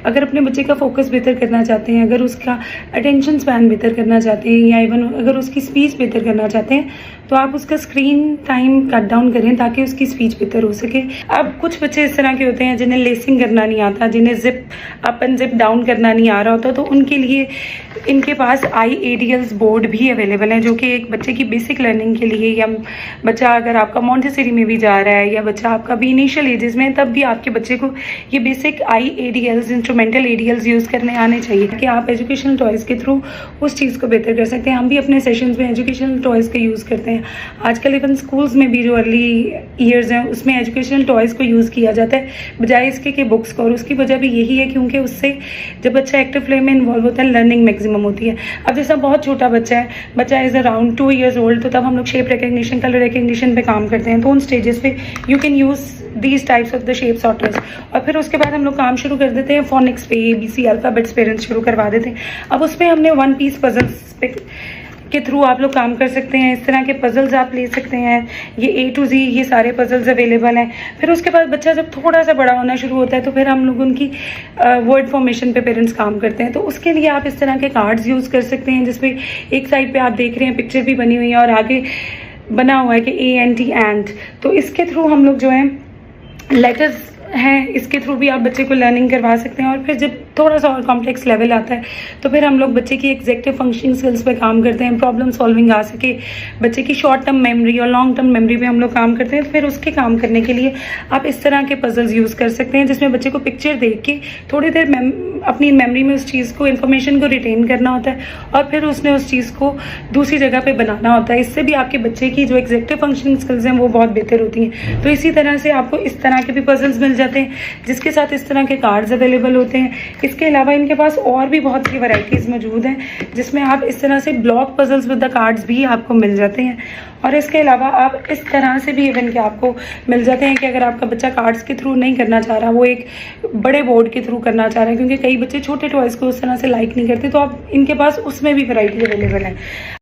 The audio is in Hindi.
अगर अपने बच्चे का फोकस बेहतर करना चाहते हैं, अगर उसका अटेंशन स्पैन बेहतर करना चाहते हैं, या इवन अगर उसकी स्पीच बेहतर करना चाहते हैं, तो आप उसका स्क्रीन टाइम कट डाउन करें ताकि उसकी स्पीच बेहतर हो सके। अब कुछ बच्चे इस तरह के होते हैं जिन्हें लेसिंग करना नहीं आता, जिन्हें zip up and zip down करना नहीं आ रहा होता, तो उनके लिए इनके पास IADLs बोर्ड भी अवेलेबल है, जो कि एक बच्चे की बेसिक लर्निंग के लिए, या बच्चा अगर आपका मॉन्टेसरी में भी जा रहा है, या बच्चा आपका भी इनिशियल एजेस में, तब भी आपके बच्चे को ये basic IADLs instrumental ADLs use करने आने चाहिए कि आप एजुकेशनल टॉयज़ के थ्रू उस चीज़ को बेहतर कर सकते हैं। हम भी अपने सेशंस में एजुकेशनल टॉयज़ का यूज़ करते हैं। आजकल इवन स्कूल्स में भी जो अर्ली ईयर्स हैं उसमें एजुकेशनल टॉयज़ को यूज़ किया जाता है बजाय इसके कि बुक्स को, और उसकी वजह भी यही है क्योंकि उससे जब बच्चा एक्टिव प्ले में इन्वॉल्व होता है लर्निंग मैक्सिमम होती है। अब जैसा बहुत छोटा बच्चा है, बच्चा इज़ अराउंड 2 years ओल्ड, तो तब हम लोग शेप रिकग्निशन, कलर रिकग्निशन पे काम करते हैं। तो उन स्टेजेस पे you can use these types of the shape sorters, और फिर उसके बाद हम लोग काम शुरू कर देते हैं फोनिक्स पे, ABC अल्फ़ाबेट्स पेरेंट्स शुरू करवा देते हैं। अब उसमें हमने 1 piece पजल्स पे के थ्रू आप लोग काम कर सकते हैं। इस तरह के पजल्स आप ले सकते हैं, ये A to Z ये सारे पजल्स अवेलेबल हैं। फिर उसके बाद बच्चा जब थोड़ा सा बड़ा होना शुरू होता है तो फिर हम लोग उनकी वर्ड फॉर्मेशन पे पेरेंट्स काम करते हैं। तो उसके लिए आप इस तरह के कार्ड्स यूज़ कर सकते हैं, जिसमें एक साइड पे आप देख रहे हैं पिक्चर भी बनी हुई है और आगे बना हुआ है कि ANT एंड। तो इसके थ्रू हम लोग जो है लेटर्स हैं, इसके थ्रू भी आप बच्चे को लर्निंग करवा सकते हैं। और फिर जब थोड़ा सा और कॉम्प्लेक्स लेवल आता है तो फिर हम लोग बच्चे की एग्जेक्टिव फंक्शनिंग स्किल्स पे काम करते हैं, प्रॉब्लम सॉल्विंग आ सके, बच्चे की शॉर्ट टर्म मेमोरी और लॉन्ग टर्म मेमोरी पे हम लोग काम करते हैं। फिर उसके काम करने के लिए आप इस तरह के पजल्स यूज़ कर सकते हैं, जिसमें बच्चे को पिक्चर देख के थोड़ी देर अपनी मेमोरी में उस चीज़ को, इन्फॉर्मेशन को रिटेन करना होता है और फिर उसने उस चीज़ को दूसरी जगह पे बनाना होता है। इससे भी आपके बच्चे की जो एग्जेक्टिव फंक्शनिंग स्किल्स हैं वो बहुत बेहतर होती हैं। तो इसी तरह से आपको इस तरह के भी पजल्स मिल जाते हैं जिसके साथ इस तरह के कार्ड्स अवेलेबल होते हैं। इसके अलावा इनके पास और भी बहुत सी वैरायटीज़ मौजूद हैं जिसमें आप इस तरह से block puzzles with the cards भी आपको मिल जाते हैं। और इसके अलावा आप इस तरह से भी इवन के आपको मिल जाते हैं कि अगर आपका बच्चा कार्ड्स के थ्रू नहीं करना चाह रहा, वो एक बड़े बोर्ड के थ्रू करना चाह रहा है, क्योंकि कई बच्चे छोटे टॉयज़ को उस तरह से लाइक नहीं करते, तो आप इनके पास उसमें भी वैरायटी अवेलेबल है।